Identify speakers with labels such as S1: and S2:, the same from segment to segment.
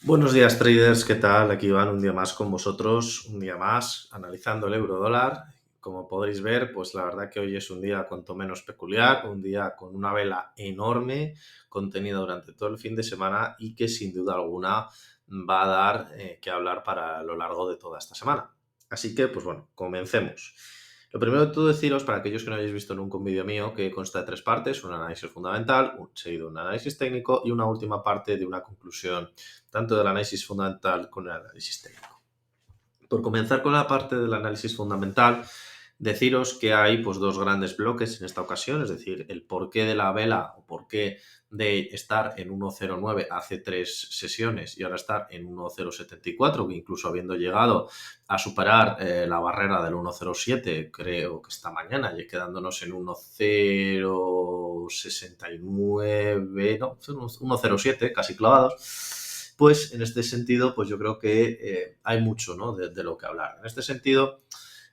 S1: Buenos días, traders, ¿qué tal? Aquí van un día más con vosotros, un día más analizando el euro dólar. Como podréis ver, pues la verdad que hoy es un día cuanto menos peculiar, un día con una vela enorme contenida durante todo el fin de semana y que sin duda alguna va a dar que hablar para lo largo de toda esta semana. Así que, pues bueno, comencemos. Lo primero de todo deciros, para aquellos que no hayáis visto nunca un vídeo mío, que consta de tres partes: un análisis fundamental, seguido un análisis técnico y una última parte de una conclusión tanto del análisis fundamental como el análisis técnico. Por comenzar con la parte del análisis fundamental, deciros que hay pues dos grandes bloques en esta ocasión, es decir, el porqué de la vela o porqué de estar en 1.09 hace tres sesiones y ahora estar en 1.074, que incluso habiendo llegado a superar la barrera del 1.07, creo que esta mañana, y quedándonos en 1.069, no, 1.07, casi clavados. Pues en este sentido, pues yo creo que hay mucho, ¿no?, de lo que hablar. En este sentido,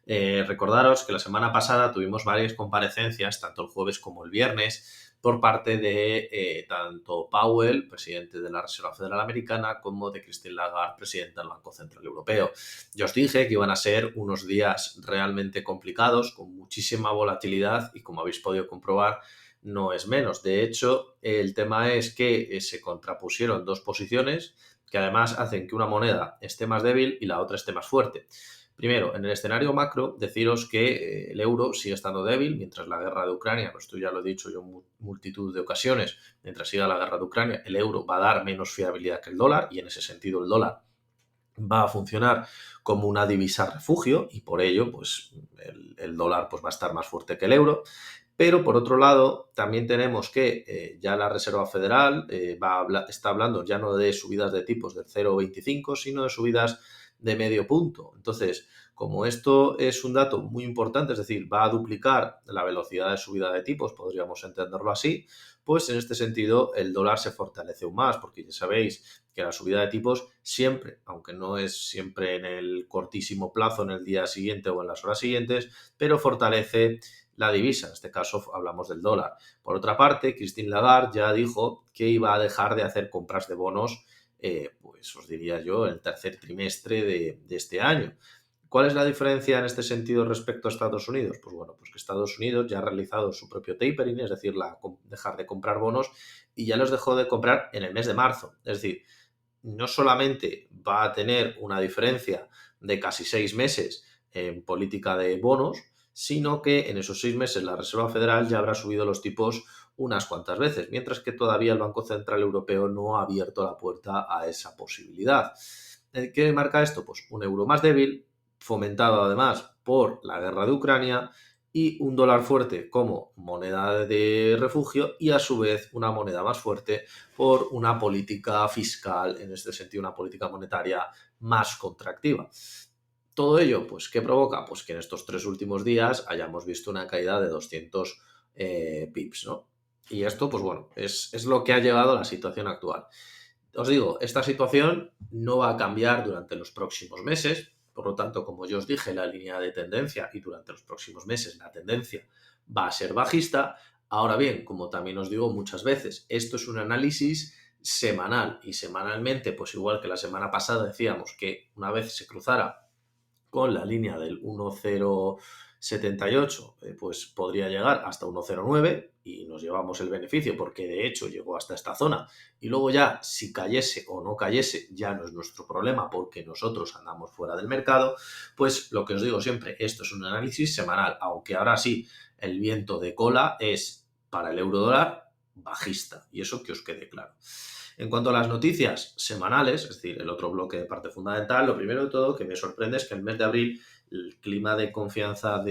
S1: recordaros que la semana pasada tuvimos varias comparecencias, tanto el jueves como el viernes, por parte de tanto Powell, presidente de la Reserva Federal Americana, como de Christine Lagarde, presidenta del Banco Central Europeo. Yo os dije que iban a ser unos días realmente complicados, con muchísima volatilidad, y como habéis podido comprobar, no es menos. De hecho, el tema es que se contrapusieron dos posiciones que además hacen que una moneda esté más débil y la otra esté más fuerte. Primero, en el escenario macro, deciros que el euro sigue estando débil mientras la guerra de Ucrania, pues esto ya lo he dicho yo en multitud de ocasiones, mientras siga la guerra de Ucrania, el euro va a dar menos fiabilidad que el dólar y en ese sentido el dólar va a funcionar como una divisa refugio y por ello pues el dólar pues va a estar más fuerte que el euro. Pero por otro lado, también tenemos que ya la Reserva Federal está hablando ya no de subidas de tipos del 0,25, sino de subidas de medio punto. Entonces, como esto es un dato muy importante, es decir, va a duplicar la velocidad de subida de tipos, podríamos entenderlo así, pues en este sentido el dólar se fortalece aún más, porque ya sabéis que la subida de tipos siempre, aunque no es siempre en el cortísimo plazo, en el día siguiente o en las horas siguientes, pero fortalece la divisa, en este caso hablamos del dólar. Por otra parte, Christine Lagarde ya dijo que iba a dejar de hacer compras de bonos, pues os diría yo, el tercer trimestre de este año. ¿Cuál es la diferencia en este sentido respecto a Estados Unidos? Pues bueno, pues que Estados Unidos ya ha realizado su propio tapering, es decir, dejar de comprar bonos, y ya los dejó de comprar en el mes de marzo. Es decir, no solamente va a tener una diferencia de casi 6 meses en política de bonos, sino que en esos 6 meses la Reserva Federal ya habrá subido los tipos unas cuantas veces, mientras que todavía el Banco Central Europeo no ha abierto la puerta a esa posibilidad. ¿Qué marca esto? Pues un euro más débil, fomentado además por la guerra de Ucrania, y un dólar fuerte como moneda de refugio y a su vez una moneda más fuerte por una política fiscal, en este sentido una política monetaria más contractiva. Todo ello, pues, ¿qué provoca? Pues que en estos tres últimos días hayamos visto una caída de 200 pips, ¿no? Y esto, pues bueno, es lo que ha llevado a la situación actual. Os digo, esta situación no va a cambiar durante los próximos meses, por lo tanto, como yo os dije, la línea de tendencia y durante los próximos meses la tendencia va a ser bajista. Ahora bien, como también os digo muchas veces, esto es un análisis semanal y semanalmente, pues igual que la semana pasada decíamos que una vez se cruzara con la línea del 1,078, pues podría llegar hasta 1,09 y nos llevamos el beneficio porque de hecho llegó hasta esta zona, y luego ya si cayese o no cayese ya no es nuestro problema porque nosotros andamos fuera del mercado. Pues lo que os digo siempre, esto es un análisis semanal, aunque ahora sí el viento de cola es para el euro dólar bajista, y eso que os quede claro. En cuanto a las noticias semanales, es decir, el otro bloque de parte fundamental, lo primero de todo que me sorprende es que el mes de abril el clima de confianza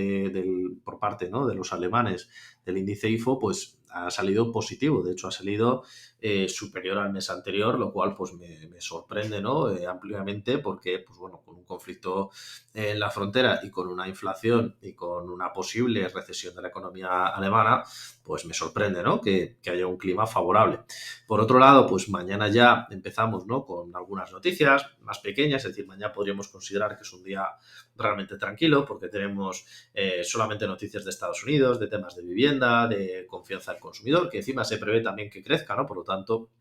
S1: por parte, ¿no?, de los alemanes del índice IFO pues ha salido positivo. De hecho, ha salido superior al mes anterior, lo cual pues me sorprende, ¿no?, ampliamente, porque pues bueno, con un conflicto en la frontera y con una inflación y con una posible recesión de la economía alemana, pues me sorprende, ¿no?, que haya un clima favorable. Por otro lado, pues mañana ya empezamos, ¿no?, con algunas noticias más pequeñas, es decir, mañana podríamos considerar que es un día realmente tranquilo porque tenemos solamente noticias de Estados Unidos, de temas de vivienda, de confianza del consumidor, que encima se prevé también que crezca, ¿no? Por lo tanto,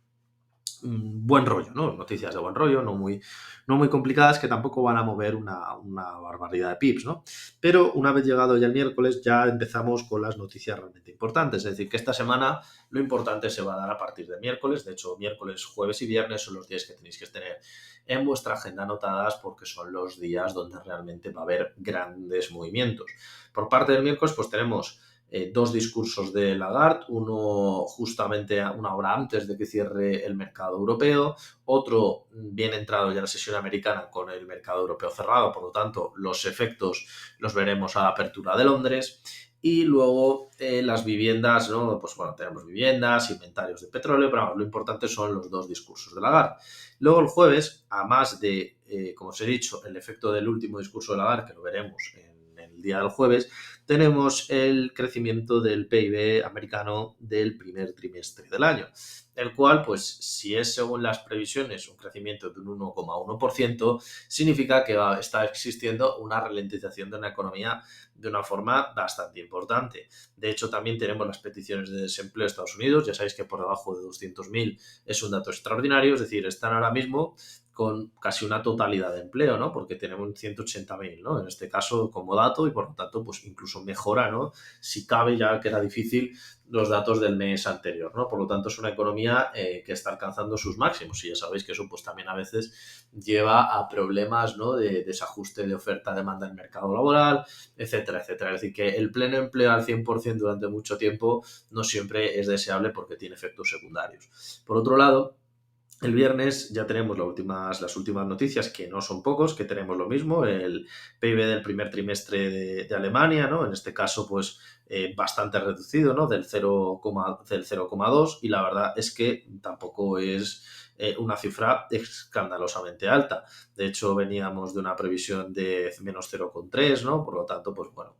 S1: buen rollo, ¿no? Noticias de buen rollo, no muy complicadas, que tampoco van a mover una barbaridad de pips, ¿no? Pero una vez llegado ya el miércoles, ya empezamos con las noticias realmente importantes. Es decir, que esta semana lo importante se va a dar a partir de miércoles. De hecho, miércoles, jueves y viernes son los días que tenéis que tener en vuestra agenda anotadas porque son los días donde realmente va a haber grandes movimientos. Por parte del miércoles, pues tenemos dos discursos de Lagarde, uno justamente una hora antes de que cierre el mercado europeo, otro bien entrado ya la sesión americana con el mercado europeo cerrado, por lo tanto los efectos los veremos a la apertura de Londres. Y luego las viviendas, ¿no? Pues bueno, tenemos viviendas, inventarios de petróleo, pero vamos, lo importante son los dos discursos de Lagarde. Luego el jueves, a más de, como os he dicho, el efecto del último discurso de Lagarde, que lo veremos en el día del jueves, tenemos el crecimiento del PIB americano del primer trimestre del año, el cual, pues, si es según las previsiones un crecimiento de un 1,1%, significa que está existiendo una ralentización de una economía de una forma bastante importante. De hecho, también tenemos las peticiones de desempleo de Estados Unidos. Ya sabéis que por debajo de 200.000 es un dato extraordinario, es decir, están ahora mismo con casi una totalidad de empleo, ¿no? Porque tenemos 180.000, ¿no? En este caso como dato y por lo tanto pues incluso mejora, ¿no? Si cabe, ya que era difícil los datos del mes anterior, ¿no? Por lo tanto es una economía que está alcanzando sus máximos y ya sabéis que eso pues también a veces lleva a problemas, ¿no? De desajuste de oferta-demanda en el mercado laboral, etcétera, etcétera. Es decir, que el pleno empleo al 100% durante mucho tiempo no siempre es deseable porque tiene efectos secundarios. Por otro lado, el viernes ya tenemos las últimas noticias, que no son pocos, que tenemos lo mismo, el PIB del primer trimestre de Alemania, ¿no? En este caso, pues bastante reducido, ¿no? Del 0,2 y la verdad es que tampoco es una cifra escandalosamente alta. De hecho, veníamos de una previsión de menos 0,3, ¿no? Por lo tanto, pues bueno,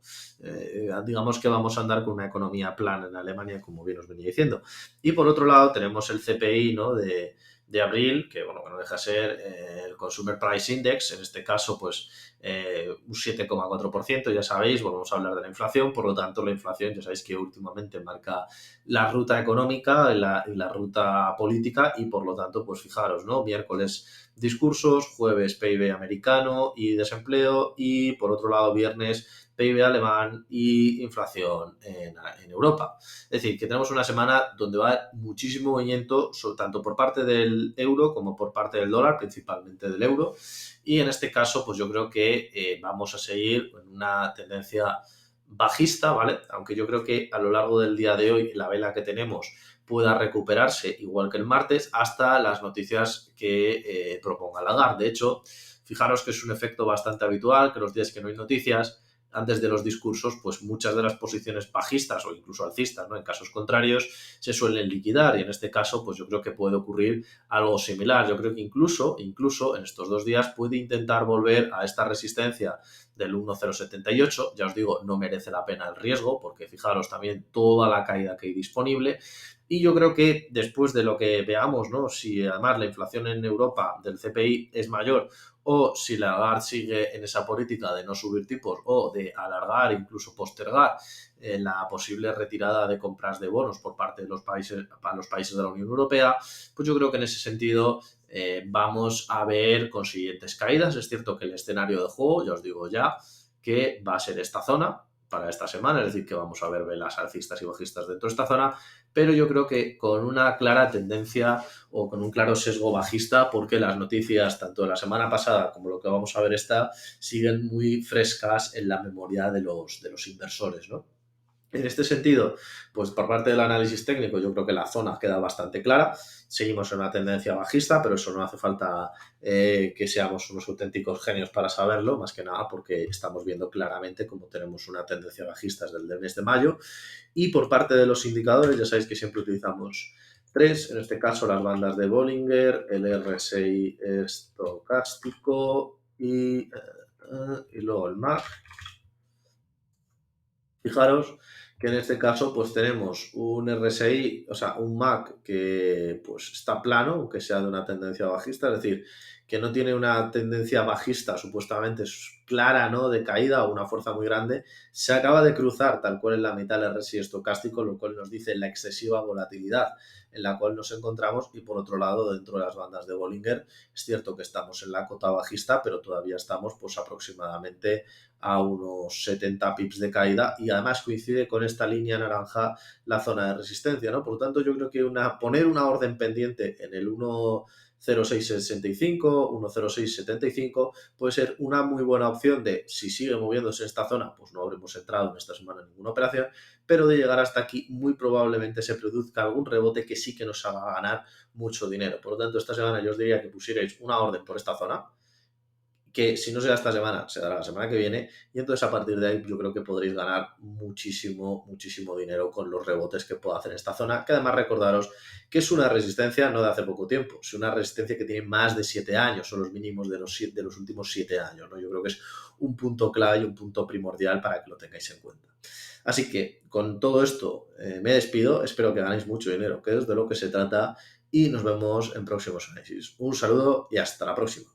S1: digamos que vamos a andar con una economía plana en Alemania, como bien os venía diciendo. Y por otro lado, tenemos el CPI, ¿no? De abril, que bueno, que no deja de ser el Consumer Price Index, en este caso, pues un 7,4%, ya sabéis, volvemos a hablar de la inflación, por lo tanto, la inflación, ya sabéis que últimamente marca la ruta económica y la ruta política, y por lo tanto, pues fijaros, ¿no? Miércoles discursos, jueves PIB americano y desempleo, y por otro lado, viernes PIB alemán y inflación en Europa. Es decir, que tenemos una semana donde va a haber muchísimo movimiento, tanto por parte del euro como por parte del dólar, principalmente del euro. Y en este caso, pues yo creo que vamos a seguir en una tendencia bajista, ¿vale? Aunque yo creo que a lo largo del día de hoy la vela que tenemos pueda recuperarse igual que el martes hasta las noticias que proponga Lagarde. De hecho, fijaros que es un efecto bastante habitual, que los días que no hay noticias, antes de los discursos, pues muchas de las posiciones bajistas o incluso alcistas, ¿no? En casos contrarios, se suelen liquidar y en este caso, pues yo creo que puede ocurrir algo similar. Yo creo que incluso en estos 2 días puede intentar volver a esta resistencia del 1,078. Ya os digo, no merece la pena el riesgo porque fijaros también toda la caída que hay disponible. Y yo creo que después de lo que veamos, ¿no? Si además la inflación en Europa del CPI es mayor o si Lagarde sigue en esa política de no subir tipos o de alargar, incluso postergar la posible retirada de compras de bonos por parte de los países, para los países de la Unión Europea, pues yo creo que en ese sentido vamos a ver consiguientes caídas. Es cierto que el escenario de juego, ya os digo ya, que va a ser esta zona para esta semana, es decir, que vamos a ver velas alcistas y bajistas dentro de esta zona, pero yo creo que con una clara tendencia o con un claro sesgo bajista, porque las noticias, tanto de la semana pasada como lo que vamos a ver esta, siguen muy frescas en la memoria de los inversores, ¿no? En este sentido, pues por parte del análisis técnico, yo creo que la zona queda bastante clara. Seguimos en una tendencia bajista, pero eso no hace falta que seamos unos auténticos genios para saberlo, más que nada porque estamos viendo claramente cómo tenemos una tendencia bajista desde el mes de mayo. Y por parte de los indicadores, ya sabéis que siempre utilizamos tres, en este caso las bandas de Bollinger, el RSI estocástico y luego el MAC. Fijaros que en este caso pues tenemos un RSI, o sea, un MAC que pues está plano, aunque sea de una tendencia bajista, es decir, que no tiene una tendencia bajista supuestamente clara, ¿no? De caída o una fuerza muy grande, se acaba de cruzar tal cual en la mitad del RSI estocástico, lo cual nos dice la excesiva volatilidad en la cual nos encontramos y por otro lado dentro de las bandas de Bollinger es cierto que estamos en la cota bajista, pero todavía estamos pues aproximadamente a unos 70 pips de caída y además coincide con esta línea naranja la zona de resistencia, ¿no? Por lo tanto, yo creo que poner una orden pendiente en el 1.0665, 1.0675 puede ser una muy buena opción de, si sigue moviéndose en esta zona, pues no habremos entrado en esta semana en ninguna operación, pero de llegar hasta aquí muy probablemente se produzca algún rebote que sí que nos haga ganar mucho dinero. Por lo tanto, esta semana yo os diría que pusierais una orden por esta zona, que si no se da esta semana, se dará la semana que viene, y entonces a partir de ahí yo creo que podréis ganar muchísimo, muchísimo dinero con los rebotes que pueda hacer esta zona, que además recordaros que es una resistencia no de hace poco tiempo, es una resistencia que tiene más de 7 años, son los mínimos de los últimos 7 años, ¿no? Yo creo que es un punto clave y un punto primordial para que lo tengáis en cuenta. Así que con todo esto me despido, espero que ganéis mucho dinero, que es de lo que se trata, y nos vemos en próximos análisis. Un saludo y hasta la próxima.